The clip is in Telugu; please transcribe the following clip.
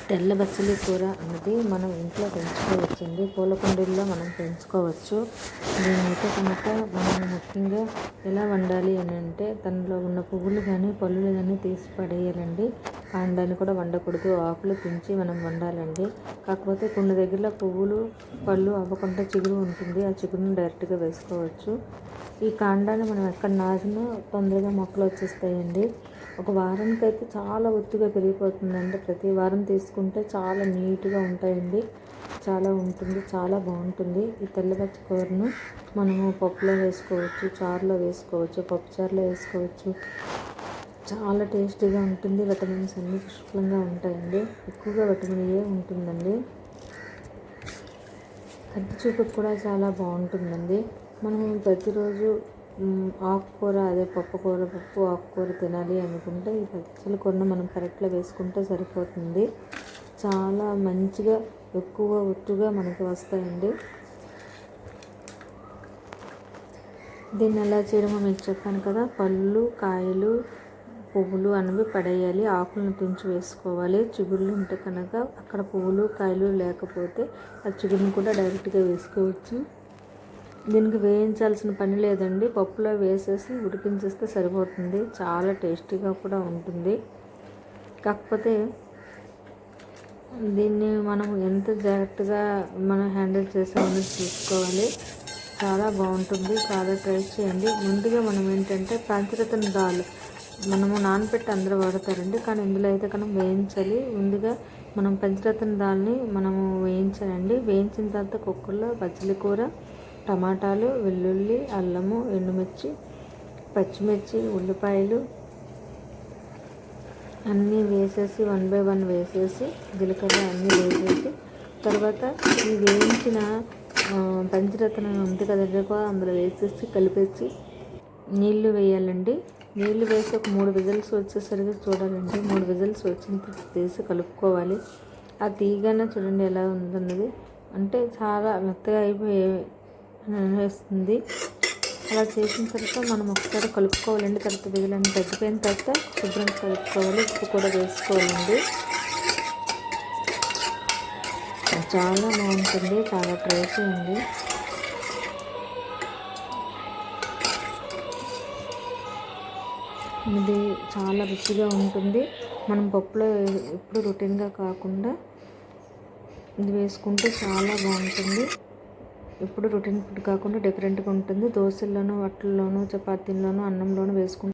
తెల్ల బచ్చలి కూర అన్నది మనం ఇంట్లో పెంచుకోవచ్చండి. పూల కుండీల్లో మనం పెంచుకోవచ్చు. దీనైతే కనుక మనం ముఖ్యంగా ఎలా వండాలి అని అంటే, దానిలో ఉన్న పువ్వులు కానీ పళ్ళులు కానీ తీసి పడేయాలండి. కాండాన్ని కూడా వండకూడదు, ఆకులు తుంచి మనం వండాలండి. కాకపోతే కొన్ని దగ్గరలో పువ్వులు పళ్ళు అవ్వకుండా చిగురు ఉంటుంది, ఆ చిగురుని డైరెక్ట్గా వేసుకోవచ్చు. ఈ కాండాన్ని మనం ఎక్కడ నాటినా తొందరగా మొక్కలు వచ్చేస్తాయండి. ఒక వారానికి అయితే చాలా ఒత్తుగా పెరిగిపోతుందండి. ప్రతి వారం తీసుకుంటే చాలా నీట్గా ఉంటాయండి. చాలా ఉంటుంది, చాలా బాగుంటుంది. ఈ తెల్లబచ్చ కూరను మనము పప్పులో వేసుకోవచ్చు, చారులో వేసుకోవచ్చు, పప్పుచారులో వేసుకోవచ్చు. చాలా టేస్టీగా ఉంటుంది. విటమిన్స్ అన్నీ పుష్కలంగా ఉంటాయండి. ఎక్కువగా విటమిన్ ఏ ఉంటుందండి. కంటి చూపుకు కూడా చాలా బాగుంటుందండి. మనం ప్రతిరోజు ఆకుకూర, అదే పప్పు ఆకుకూర తినాలి అనుకుంటే ఈ బచ్చల కూరను మనం పెరట్లో వేసుకుంటే సరిపోతుంది. చాలా మంచిగా ఎక్కువ ఒత్తుగా మనకి వస్తాయండి. దీన్ని ఎలా చేయడమో మీకు చెప్పాను కదా. పళ్ళు, కాయలు, పువ్వులు అనేవి పడేయాలి, ఆకులను తుంచి వేసుకోవాలి. చిగుళ్ళు ఉంటే కనుక అక్కడ పువ్వులు కాయలు లేకపోతే ఆ చిగురుని కూడా డైరెక్ట్గా వేసుకోవచ్చు. దీనికి వేయించాల్సిన పని లేదండి. పప్పులో వేసేసి ఉడికించేస్తే సరిపోతుంది. చాలా టేస్టీగా కూడా ఉంటుంది. కాకపోతే దీన్ని మనం ఎంత జాగ్రత్తగా మనం హ్యాండిల్ చేసామని చూసుకోవాలి. చాలా బాగుంటుంది. చాలా ట్రై చేయండి. ముందుగా మనం ఏంటంటే పంచరత్న దాల్ మనము నానబెట్టి అందరూ వాడతారండి, కానీ ఇందులో అయితే కనుక వేయించాలి. ముందుగా మనం పంచరత్న దాల్ని మనము వేయించాలండి. వేయించిన తర్వాత కుక్కర్లో బచ్చలి కూర, టమాటాలు, వెల్లుల్లి, అల్లము, ఎండుమిర్చి, పచ్చిమిర్చి, ఉల్లిపాయలు అన్నీ వేసేసి 1 by 1 వేసేసి, జీలకర్ర అన్నీ వేసేసి, తర్వాత ఈ వేయించిన పంచరత్నం ఉంది కదండి అందులో వేసేసి కలిపేసి నీళ్లు వేయాలండి. నీళ్లు వేసి ఒక 3 విజిల్స్ వచ్చేసరికి చూడాలండి. 3 విజిల్స్ వచ్చిన తీసి కలుపుకోవాలి. ఆ తీగానే చూడండి ఎలా ఉందన్నది, అంటే చాలా మెత్తగా అయిపోయి వేస్తుంది. అలా చేసిన తర్వాత మనం ఒకసారి కలుపుకోవాలండి. తర్వాత విజిలన్నీ తగ్గిపోయిన తర్వాత శుభ్రంగా కలుపుకోవాలి. ఉప్పు కూడా వేసుకోవాలండి. చాలా బాగుంటుంది. చాలా ట్రై చేయండి. ఇది చాలా రుచిగా ఉంటుంది. మనం పప్పులో ఎప్పుడు రొటీన్గా కాకుండా ఇది వేసుకుంటే చాలా బాగుంటుంది. ఎప్పుడు రొటీన్ ఫుడ్ కాకుండా డిఫరెంట్గా ఉంటుంది. దోశల్లోనూ, వాటిల్లోనూ, చపాతీల్లోనూ, అన్నంలోనూ వేసుకుంటే